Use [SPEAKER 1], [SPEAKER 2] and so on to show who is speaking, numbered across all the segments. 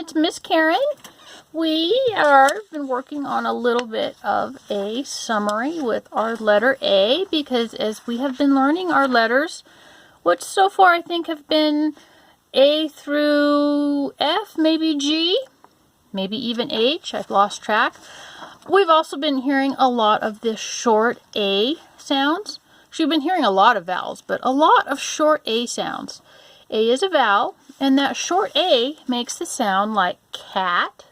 [SPEAKER 1] it's Miss Karen. We are been working on a little bit of a summary with our letter A, because as we have been learning our letters, which so far I think have been A through F, maybe G, maybe even H, I've lost track. We've also been hearing a lot of the short A sounds. We've been hearing a lot of vowels, but a lot of short A sounds. A is a vowel, and that short A makes the sound like cat,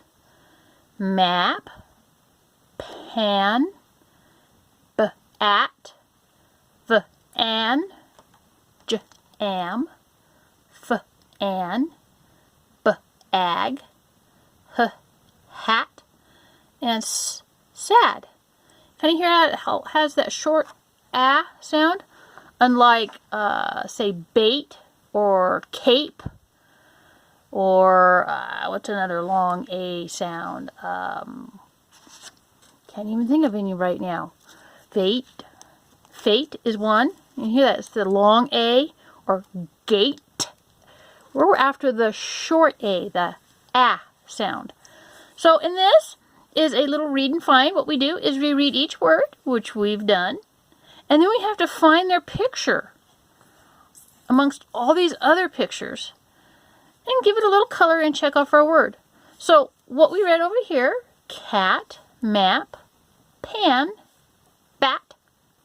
[SPEAKER 1] map, pan, b-at, v-an, j-am, f-an, b-ag, h-hat, and sad. Can you hear how it has that short A sound? Unlike, say, bait or cape, or what's another long A sound? Can't even think of any right now. Fate. Fate is one. You hear that? It's the long A. Or gate. We're after the short A, the A sound. So in this is a little read and find. What we do is we read each word, which we've done, and then we have to find their picture amongst all these other pictures and give it a little color and check off our word. So what we read over here, cat, map, pan, bat,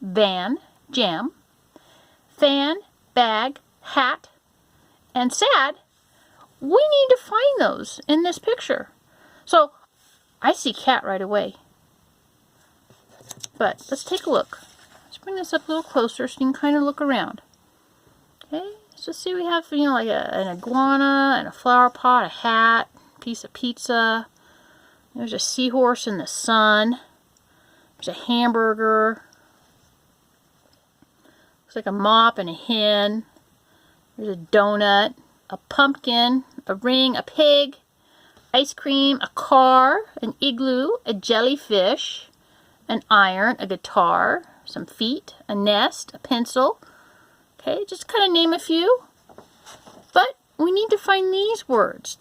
[SPEAKER 1] van, jam, fan, bag, hat, and sad, we need to find those in this picture. So I see cat right away. But let's take a look. Let's bring this up a little closer so you can kind of look around. Okay, so see we have, you know, like an iguana and a flower pot, a hat, piece of pizza. There's a seahorse in the sun. There's a hamburger. Looks like a mop and a hen. There's a donut, a pumpkin, a ring, a pig, ice cream, a car, an igloo, a jellyfish, an iron, a guitar, some feet, a nest, a pencil. Okay, just kind of name a few. But we need to find these words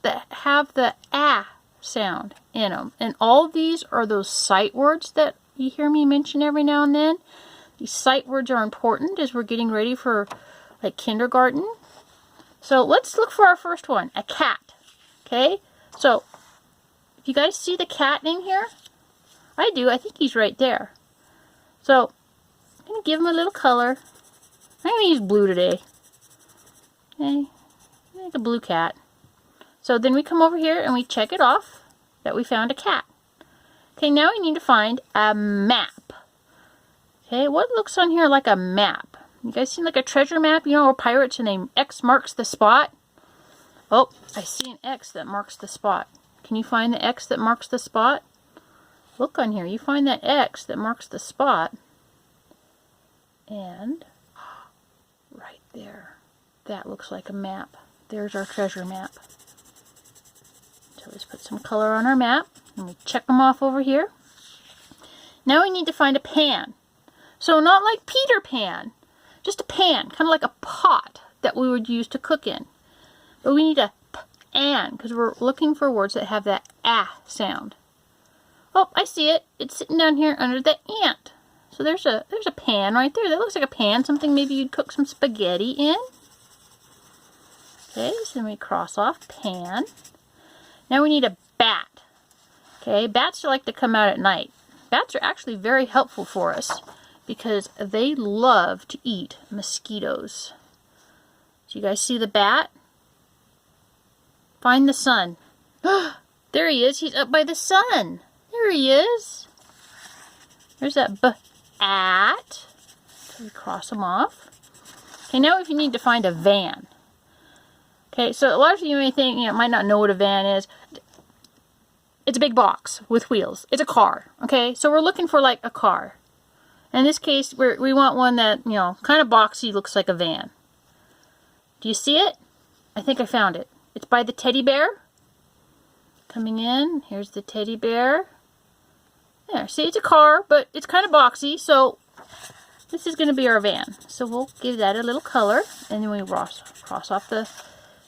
[SPEAKER 1] that have the A sound in them. And all of these are those sight words that you hear me mention every now and then. These sight words are important as we're getting ready for like kindergarten. So let's look for our first one, a cat. Okay, so if you guys see the cat in here, I do. I think he's right there. So I'm going to give him a little color. I'm going to use blue today. Okay, like a blue cat. So then we come over here and we check it off that we found a cat. Okay, now we need to find a map. Okay, what looks on here like a map? You guys seen like a treasure map, you know, or pirates and they X marks the spot? Oh, I see an X that marks the spot. Can you find the X that marks the spot? Look on here. You find that X that marks the spot. And right there. That looks like a map. There's our treasure map. So let's put some color on our map. And we check them off over here. Now we need to find a pan. So not like Peter Pan. Just a pan. Kind of like a pot that we would use to cook in. But we need a pan because we're looking for words that have that A sound. Oh, I see it. It's sitting down here under the ant. So there's a pan right there. That looks like a pan. Something maybe you'd cook some spaghetti in. Okay, so then we cross off pan. Now we need a bat. Okay, bats like to come out at night. Bats are actually very helpful for us because they love to eat mosquitoes. So you guys see the bat? Find the sun. There he is. He's up by the sun. There he is. There's that B-at. So we cross them off. Okay, now if you need to find a van. Okay, so a lot of you may think, you know, might not know what a van is. It's a big box with wheels. It's a car. Okay, so we're looking for like a car. In this case, we want one that, you know, kind of boxy, looks like a van. Do you see it? I think I found it. It's by the teddy bear. Coming in, here's the teddy bear. There, see, it's a car, but it's kind of boxy, so this is going to be our van. So we'll give that a little color, and then we cross off the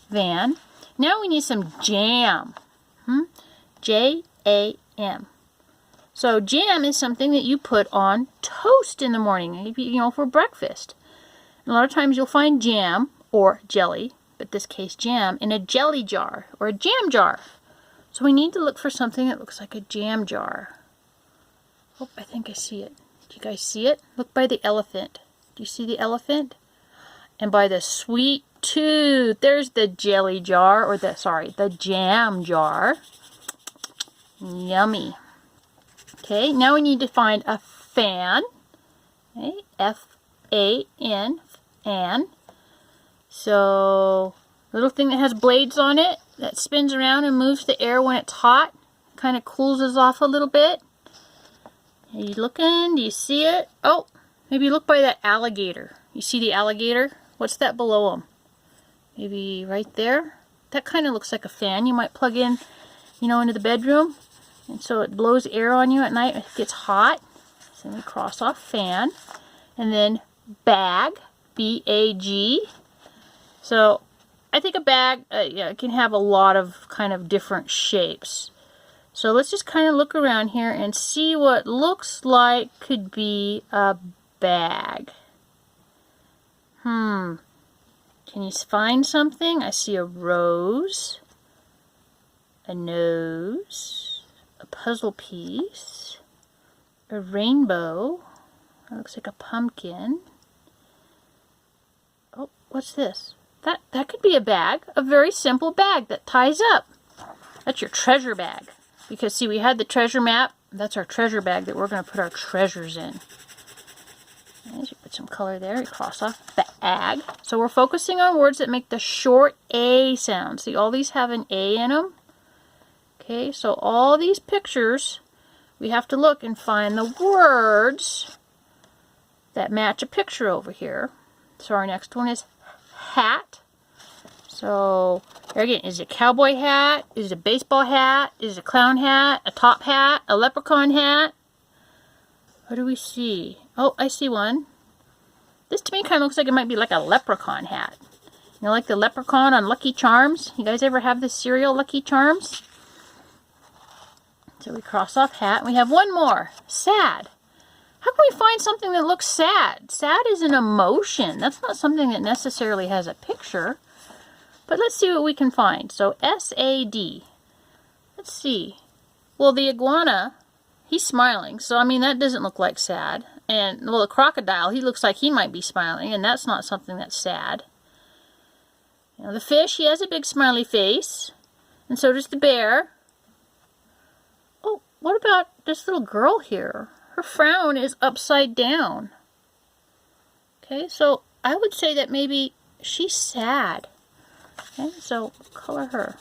[SPEAKER 1] van. Now we need some jam. J-A-M. So jam is something that you put on toast in the morning, you know, for breakfast. And a lot of times you'll find jam or jelly, but in this case jam, in a jelly jar or a jam jar. So we need to look for something that looks like a jam jar. Oh, I think I see it. Do you guys see it? Look by the elephant. Do you see the elephant? And by the sweet tooth, there's the jelly jar, or the jam jar. Yummy. Okay, now we need to find a fan. Okay, F-A-N, fan. So, little thing that has blades on it that spins around and moves the air when it's hot. Kind of cools us off a little bit. Are you looking? Do you see it? Oh, maybe look by that alligator. You see the alligator? What's that below him? Maybe right there? That kind of looks like a fan you might plug in, you know, into the bedroom. And so it blows air on you at night. It gets hot. So then we cross off fan. And then bag, B-A-G. So I think a bag can have a lot of kind of different shapes. So let's just kind of look around here and see what looks like could be a bag. Can you find something? I see a rose, a nose, a puzzle piece, a rainbow. That looks like a pumpkin. Oh, what's this? That could be a bag, a very simple bag that ties up. That's your treasure bag. Because see, we had the treasure map. That's our treasure bag that we're going to put our treasures in. And you put some color there. You cross off bag. So we're focusing on words that make the short A sound. See, all these have an A in them. Okay, so all these pictures, we have to look and find the words that match a picture over here. So our next one is hat. So here again, is it a cowboy hat? Is it a baseball hat? Is it a clown hat? A top hat? A leprechaun hat? What do we see? Oh, I see one. This to me kind of looks like it might be like a leprechaun hat. You know, like the leprechaun on Lucky Charms? You guys ever have this cereal, Lucky Charms? So we cross off hat. We have one more. Sad. How can we find something that looks sad? Sad is an emotion. That's not something that necessarily has a picture. But let's see what we can find. So S-A-D. Let's see. Well, the iguana, he's smiling. So, I mean, that doesn't look like sad. And, well, the crocodile, he looks like he might be smiling. And that's not something that's sad. You know, the fish, he has a big smiley face. And so does the bear. Oh, what about this little girl here? Her frown is upside down. Okay, so I would say that maybe she's sad. Okay, so color her.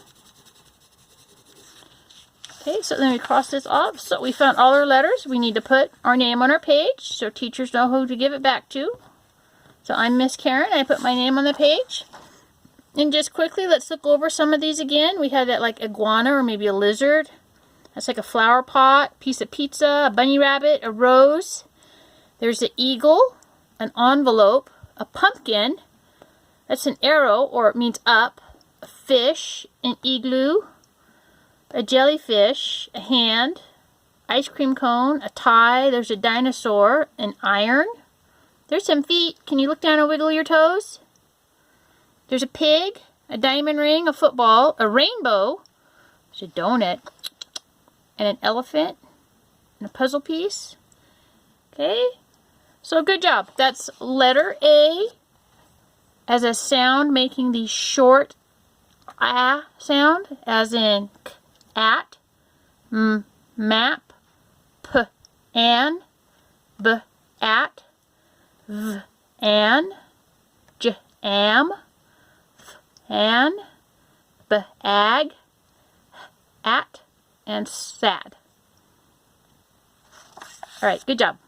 [SPEAKER 1] Okay, so then we cross this off. So we found all our letters. We need to put our name on our page so teachers know who to give it back to. So I'm Miss Karen. I put my name on the page. And just quickly, let's look over some of these again. We had that like iguana or maybe a lizard. That's like a flower pot, piece of pizza, a bunny rabbit, a rose. There's an eagle, an envelope, a pumpkin. That's an arrow, or it means up. A fish, an igloo, a jellyfish, a hand, ice cream cone, a tie. There's a dinosaur, an iron. There's some feet. Can you look down and wiggle your toes? There's a pig, a diamond ring, a football, a rainbow. There's a donut, and an elephant, and a puzzle piece. Okay, so good job. That's letter A as a sound making the short A sound, as in k, at, m, map, p, an, b, at, v, an, j, am, f, an, b, ag, at, and sad. All right, good job.